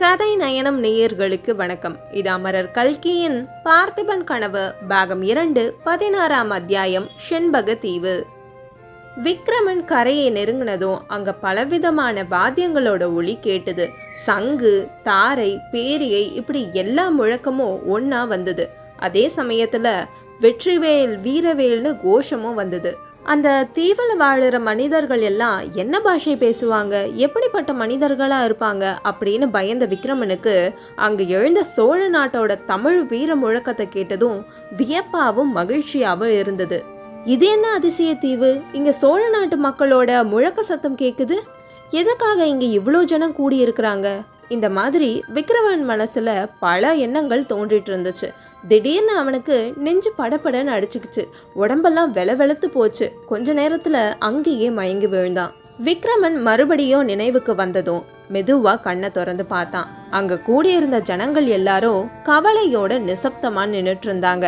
கதை நயனம் நேயர்களுக்கு வணக்கம். இது அமரர் கல்கியின் பார்த்திபன் கனவு பாகம் 2 16ஆம் அத்தியாயம் செண்பக தீவு. விக்ரமன் கரையை நெருங்கினதும் அங்க பலவிதமான வாத்தியங்களோட ஒளி கேட்டது. சங்கு, தாரை, பேரியை இப்படி எல்லா முழக்கமும் ஒன்னா வந்தது. அதே சமயத்துல வெற்றிவேல் வீரவேல்னு கோஷமும் வந்தது. அந்த தீவில் வாழுற மனிதர்கள் எல்லாம் என்ன பாஷை பேசுவாங்க, எப்படிப்பட்ட மனிதர்களா இருப்பாங்க அப்படின்னு பயந்த விக்ரமனுக்கு அங்கு எழுந்த சோழ நாட்டோட தமிழ் வீர முழக்கத்தை கேட்டதும் வியப்பாவும் மகிழ்ச்சியாவும் இருந்தது. இது என்ன அதிசய தீவு, இங்க சோழ நாட்டு மக்களோட முழக்க சத்தம் கேக்குது, எதுக்காக இங்க இவ்வளோ ஜனம் கூடி இருக்கிறாங்க? இந்த மாதிரி விக்ரமன் மனசுல பல எண்ணங்கள் தோன்றிட்டு இருந்துச்சு. திடீர்னு அவனுக்கு நெஞ்சு படப்படன்னு அடிச்சுக்கிச்சு. உடம்பெல்லாம் வெளவெளுத்து போச்சு. கொஞ்ச நேரத்துல அங்கேயே மயங்கி விழுந்தான். விக்ரமன் மறுபடியும் நினைவுக்கு வந்ததும் மெதுவா கண்ணை திறந்து பார்த்தான். அங்க கூடியிருந்த ஜனங்கள் எல்லாரும் கவலையோட நிசப்தமா நின்னுட்டு இருந்தாங்க.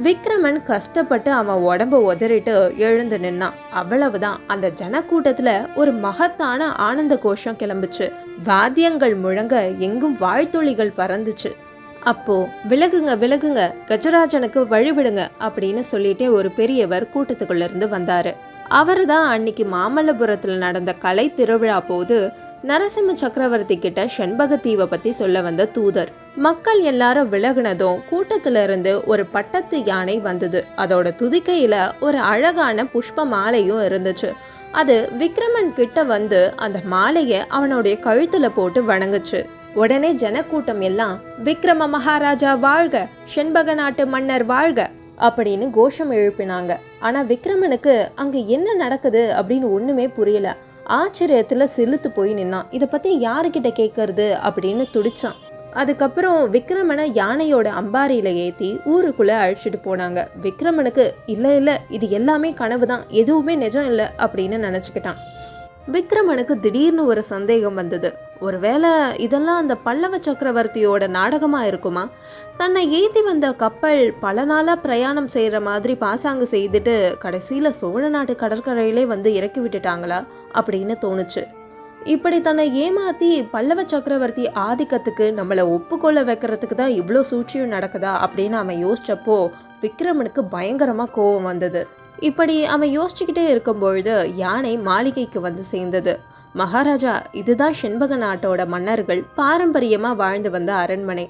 விக்ரமன் கஷ்டப்பட்டு அவன் உடம்ப உதறிட்டு எழுந்து நின்னான். அவ்வளவுதான், அந்த ஜனக்கூட்டத்துல ஒரு மகத்தான ஆனந்த கோஷம் கிளம்புச்சு. வாத்தியங்கள் முழங்க எங்கும் வாழ்த்துளிகள் பறந்துச்சு. அப்போ விலகுங்க விலகுங்க, கஜராஜனுக்கு வழிவிடுங்க அப்படின்னு சொல்லிட்டே ஒரு பெரியவர் கூட்டத்துக்குள்ள இருந்து வந்தாரு. அவரு தான் அன்னைக்கு மாமல்லபுரத்துல நடந்த கலை திருவிழா போது நரசிம்ம சக்கரவர்த்தி கிட்ட செண்பக தீவை பத்தி சொல்ல வந்த தூதர். மக்கள் எல்லாரும் விலகுனதும் கூட்டத்துல இருந்து ஒரு பட்டத்து யானை வந்தது. அதோட துதிக்கையில ஒரு அழகான புஷ்ப மாலையும் இருந்துச்சு. அது விக்ரமன் கிட்ட வந்து அந்த மாலைய அவனுடைய கழுத்துல போட்டு வணங்குச்சு. உடனே ஜனக்கூட்டம் எல்லாம் விக்ரம மகாராஜா வாழ்க, செண்பக நாட்டு மன்னர் வாழ்க அப்படின்னு கோஷம் எழுப்பினாங்க. ஆனா விக்ரமனுக்கு அங்க என்ன நடக்குது அப்படின்னு ஒண்ணுமே புரியல. ஆச்சரியத்துல சிலுத்து போய் நின்னான். இதை பத்தி யாருக்கிட்ட கேட்கறது அப்படின்னு துடிச்சான். அதுக்கப்புறம் விக்ரமனை யானையோட அம்பாரியில ஏத்தி ஊருக்குள்ள அழைச்சிட்டு போனாங்க. விக்ரமனுக்கு இல்ல இது எல்லாமே கனவுதான், எதுவுமே நிஜம் இல்லை அப்படின்னு நினைச்சுக்கிட்டான். விக்ரமனுக்கு திடீர்னு ஒரு சந்தேகம் வந்தது. ஒருவேளை இதெல்லாம் அந்த பல்லவ சக்கரவர்த்தியோட நாடகமா இருக்குமா? தன்னை ஏத்தி வந்த கப்பல் பல நாளா பிரயாணம் செய்யற மாதிரி பாசாங்கு செய்துட்டு கடைசியில சோழ நாட்டு கடற்கரையிலே வந்து இறக்கி விட்டுட்டாங்களா அப்படின்னு தோணுச்சு. இப்படி தன்னை ஏமாத்தி பல்லவ சக்கரவர்த்தி ஆதிக்கத்துக்கு நம்மளை ஒப்புக்கொள்ள வைக்கிறதுக்கு தான் இவ்வளோ சூழ்ச்சியும் நடக்குதா அப்படின்னு அவன் யோசிச்சப்போ விக்ரமனுக்கு பயங்கரமா கோபம் வந்தது. இப்படி அவன் யோசிச்சுக்கிட்டே இருக்கும்பொழுது யானை மாளிகைக்கு வந்து சேர்ந்தது. மகாராஜா, இதுதான் செண்பக நாட்டோட மன்னர்கள் பாரம்பரியமா வாழ்ந்து வந்த அரண்மனை.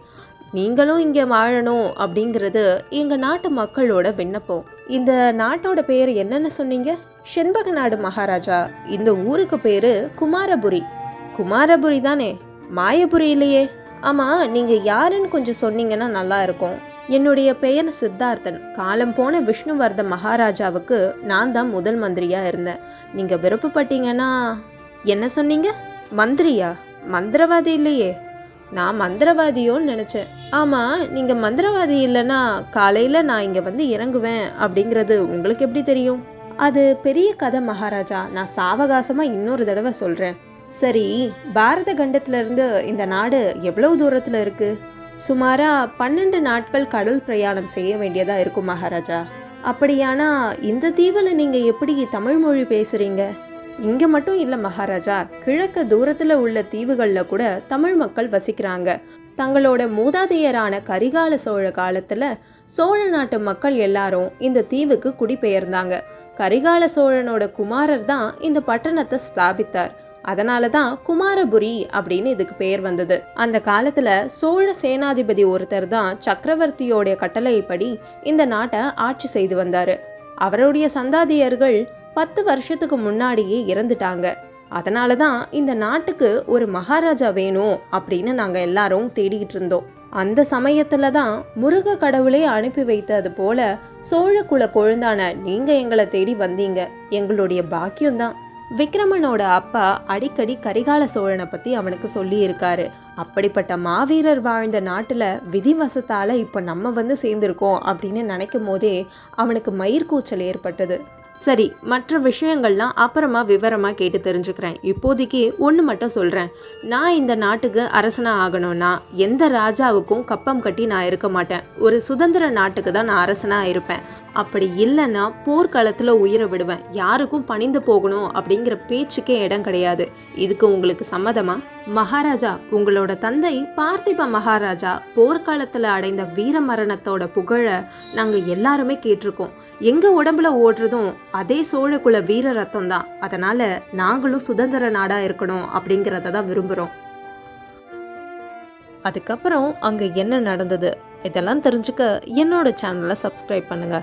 நீங்களும் இங்க வாழணும் அப்படிங்கிறது எங்க நாட்டு மக்களோட விண்ணப்பம். இந்த நாட்டோட பேர் என்னன்னு சொன்னீங்க? செண்பக நாடு மகாராஜா. இந்த ஊருக்கு பேரு குமாரபுரி. குமாரபுரி தானே, மாயபுரி இல்லையே? ஆமா, நீங்க யாருன்னு கொஞ்சம் சொன்னீங்கன்னா நல்லா இருக்கும். என்னுடைய பெயர் சித்தார்த்தன். காலம் போன விஷ்ணுவர்த மகாராஜாவுக்கு நான் தான் முதல் மந்திரியா இருந்தேன். நீங்க விருப்பப்பட்டீங்கன்னா. என்ன சொன்னீங்க? மந்திரியா? மந்திரவாதி இல்லையே. நான் மந்திரவாதியோன்னு நினைச்சேன். ஆமா, நீங்க மந்திரவாதி இல்லைன்னா காலையில நான் இங்க வந்து இறங்குவேன் அப்படிங்கிறது உங்களுக்கு எப்படி தெரியும்? அது பெரிய கதை மகாராஜா, நான் சாவகாசமா இன்னொரு தடவை சொல்றேன். சரி, பாரத கண்டத்துல இருந்து இந்த நாடு எவ்வளவு தூரத்துல இருக்கு? சுமாரா 12 நாட்கள் கடல் பிரயாணம் செய்ய வேண்டியதா இருக்கும் மகாராஜா. அப்படியானா இந்த தீவில் நீங்க எப்படி தமிழ் மொழி பேசுறீங்க? இங்க மட்டும் இல்ல மகாராஜா, கிழக்கு தூரத்துல உள்ள தீவுகள்ல கூட தமிழ் மக்கள் வசிக்கிறாங்க. தங்களோட மூதாதையரான கரிகால சோழ காலத்துல சோழ நாட்டு மக்கள் எல்லாரும் இந்த தீவுக்கு குடிபெயர்ந்தாங்க. கரிகால சோழனோட குமாரர் தான் இந்த பட்டணத்தை ஸ்தாபித்தார். அதனாலதான் குமாரபுரி அப்படின்னு இதுக்கு பெயர் வந்தது. அந்த காலத்துல சோழ சேனாதிபதி ஒருத்தர் தான் சக்கரவர்த்தியோடைய கட்டளைப்படி இந்த நாட்டை ஆட்சி செய்து வந்தாரு. அவருடைய சந்தாதியர்கள் 10 வருஷத்துக்கு முன்னாடியே இறந்துட்டாங்க. அதனாலதான் இந்த நாட்டுக்கு ஒரு மகாராஜா வேணும் அப்படின்னு நாங்க எல்லாரும் தேடிக்கிட்டு இருந்தோம். அந்த சமயத்துலதான் முருக கடவுளே அனுப்பி வைத்தது போல சோழ குல கொழுந்தான நீங்க எங்களை தேடி வந்தீங்க. எங்களுடைய பாக்கியம்தான். விக்ரமனோட அப்பா அடிக்கடி கரிகால சோழனை பத்தி அவனுக்கு சொல்லி இருக்காரு. அப்படிப்பட்ட மாவீரர் வாழ்ந்த நாட்டுல விதிவசத்தால இப்ப நம்ம வந்து சேர்ந்திருக்கோம் அப்படின்னு நினைக்கும் போதே அவனுக்கு மயிர்கூச்சல் ஏற்பட்டது. சரி, மற்ற விஷயங்கள்லாம் அப்புறமா விவரமா கேட்டு தெரிஞ்சுக்கிறேன். இப்போதைக்கு ஒன்று மட்டும் சொல்றேன். நான் இந்த நாட்டுக்கு அரசனா ஆகணும்னா எந்த ராஜாவுக்கும் கப்பம் கட்டி நான் இருக்க மாட்டேன். ஒரு சுதந்திர நாட்டுக்கு தான் நான் அரசனா இருப்பேன். அப்படி இல்லைன்னா போர்க்களத்துல உயிரை விடுவேன், யாருக்கும் பணிந்து போகணும் அப்படிங்கிற பேச்சுக்கே இடம் கிடையாது. இதுக்கு உங்களுக்கு சம்மதமா? மகாராஜா, உங்களோட தந்தை பார்த்திப மகாராஜா போர்க்காலத்துல அடைந்த வீர மரணத்தோட புகழ நாங்க எல்லாருமே கேட்டிருக்கோம். எங்க உடம்புல ஓடுறதும் அதே சோழகுல வீர ரத்தம் தான். அதனால நாங்களும் சுதந்திர நாடா இருக்கணும் அப்படிங்கிறத தான் விரும்புறோம். அதுக்கப்புறம் அங்க என்ன நடந்தது இதெல்லாம் தெரிஞ்சுக்க என்னோட சேனலை சப்ஸ்கிரைப் பண்ணுங்க.